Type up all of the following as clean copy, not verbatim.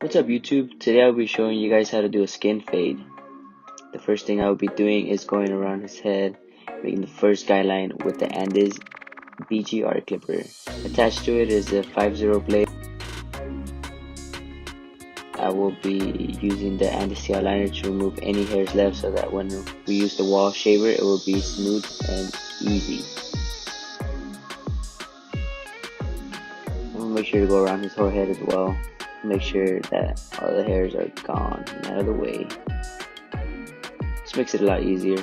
What's up YouTube? Today I'll be showing you guys how to do a skin fade. The first thing I'll be doing is going around his head, making the first guideline with the Andes BGR clipper. Attached to it is a 5-0 blade. I will be using the Andes CL liner to remove any hairs left so that when we use the wall shaver it will be smooth and easy. I'm gonna make sure to go around his whole head as well. Make sure that all the hairs are gone and out of the way. This makes it a lot easier.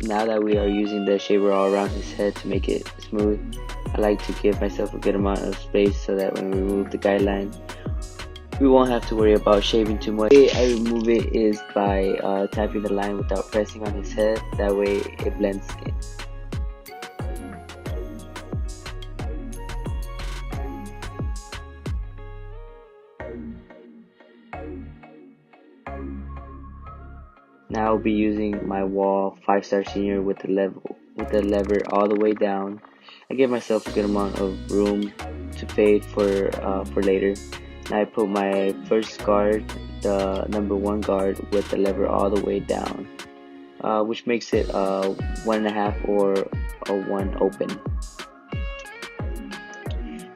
Now that we are using the shaver all around his head to make it smooth, I like to give myself a good amount of space so that when we remove the guideline, we won't have to worry about shaving too much. The way I remove it is by tapping the line without pressing on his head. That way it blends in. Now I'll be using my wall 5-star senior with the lever all the way down. I give myself a good amount of room to fade for later. Now I put my first guard, the number 1 guard, with the lever all the way down, which makes it 1.5 or a 1 open.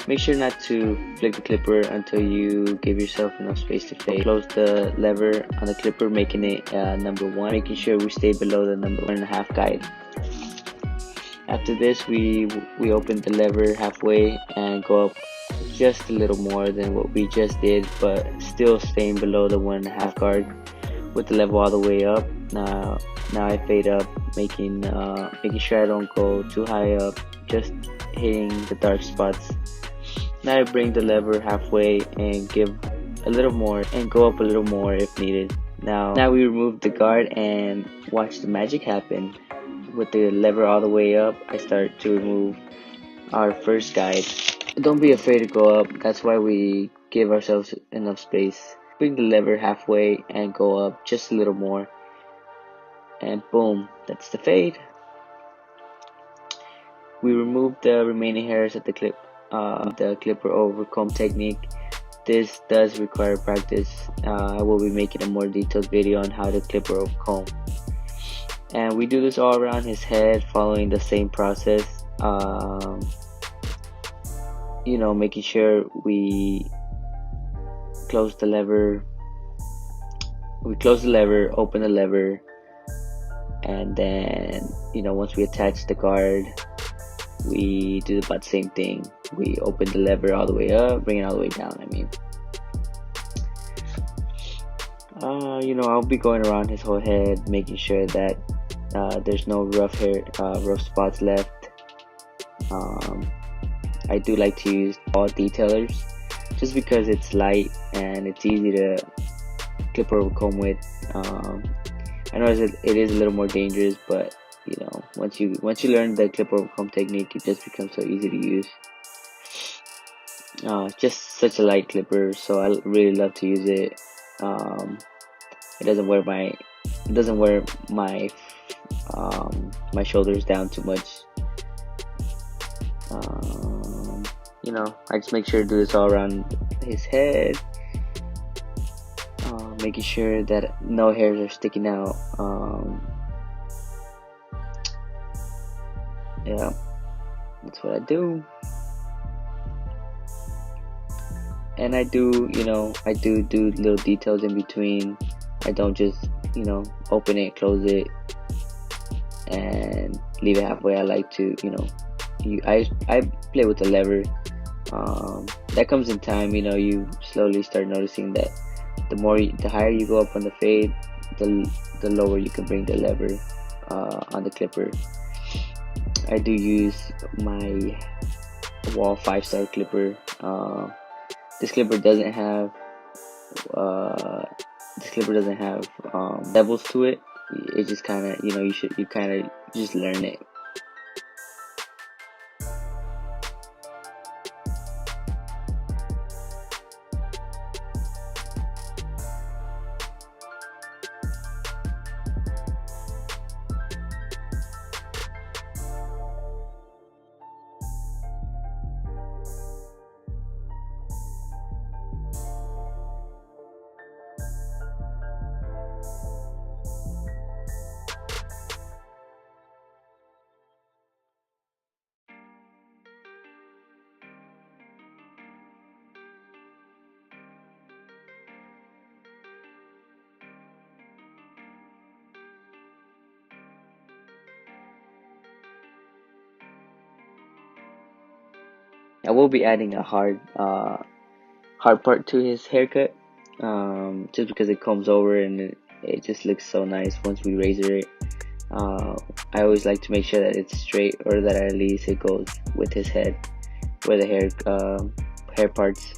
Make sure not to flick the clipper until you give yourself enough space to fade. Close the lever on the clipper, making it number 1, making sure we stay below the number 1.5 guide. After this, we open the lever halfway and go up just a little more than what we just did, but still staying below the 1.5 guard with the lever all the way up. Now I fade up, making sure I don't go too high up, just hitting the dark spots. Now I bring the lever halfway and give a little more and go up a little more if needed. Now we remove the guard and watch the magic happen. With the lever all the way up, I start to remove our first guide. Don't be afraid to go up, that's why we give ourselves enough space. Bring the lever halfway and go up just a little more. And boom, that's the fade. We remove the remaining hairs at the clipper over comb technique. This does require practice. I will be making a more detailed video on how to clipper over comb. And we do this all around his head, following the same process. Making sure we close the lever. We close the lever, open the lever, and then once we attach the guard, we do about the same thing. We open the lever all the way up, bring it all the way down. I'll be going around his whole head, making sure that there's no rough spots left. I do like to use all detailers just because it's light and it's easy to clip over comb with. I know it is a little more dangerous, but once you learn the clip over comb technique, it just becomes so easy to use. Just such a light clipper, so I really love to use it. It doesn't wear my shoulders down too much. I just make sure to do this all around his head, making sure that no hairs are sticking out. Yeah, that's what I do. And I do little details in between. I don't just open it, close it, and leave it halfway. I like to I play with the lever. That comes in time. You slowly start noticing that the higher you go up on the fade, the lower you can bring the lever on the clipper. I do use my wall 5-star clipper. This clipper doesn't have levels to it. It just kind of you kind of just learn it. I will be adding a hard part to his haircut, just because it combs over and it just looks so nice once we razor it. I always like to make sure that it's straight, or that at least it goes with his head, where the hair parts.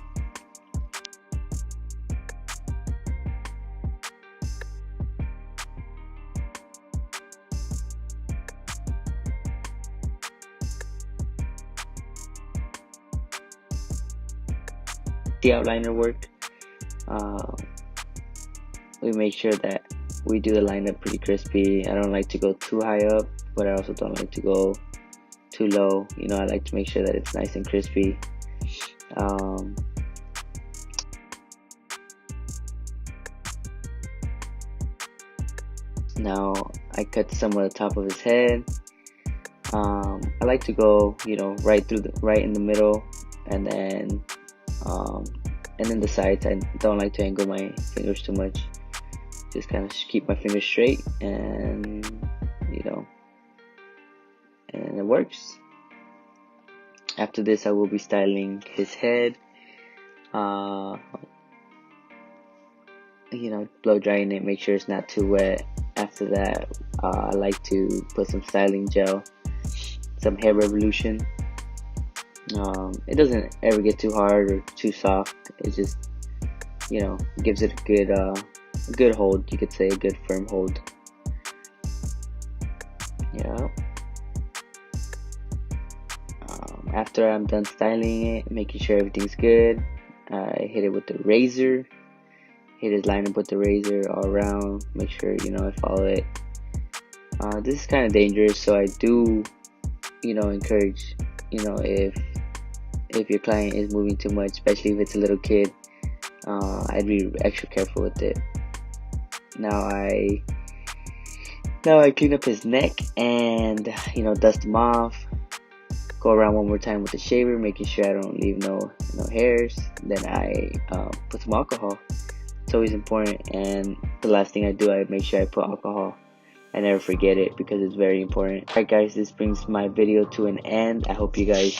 The outliner work. Uh, we make sure that we do the lineup pretty crispy. I don't like to go too high up, but I also don't like to go too low. You know, I like to make sure that it's nice and crispy. Now I cut some of the top of his head. I like to go, you know, right in the middle, and then the sides. I don't like to angle my fingers too much. Just kind of keep my fingers straight, and you know, and it works. After this, I will be styling his head. You know, blow drying it, make sure it's not too wet. After that, I like to put some styling gel, some Hair Revolution. It doesn't ever get too hard or too soft. It just, you know, gives it a good hold. You could say a good firm hold. Yeah. After I'm done styling it, making sure everything's good, I hit it with the razor. Hit his lineup with the razor all around. Make sure, you know, I follow it. This is kind of dangerous, so I do, you know, encourage, you know, if your client is moving too much, especially if it's a little kid, I'd be extra careful with it. Now I clean up his neck and, you know, dust him off. Go around one more time with the shaver, making sure I don't leave no hairs. Then I put some alcohol. It's always important. And the last thing I do, I make sure I put alcohol. I never forget it because it's very important. Alright guys, this brings my video to an end. I hope you guys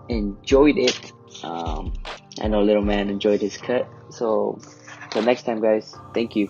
enjoyed it. I know little man enjoyed his cut. So till next time guys, thank you.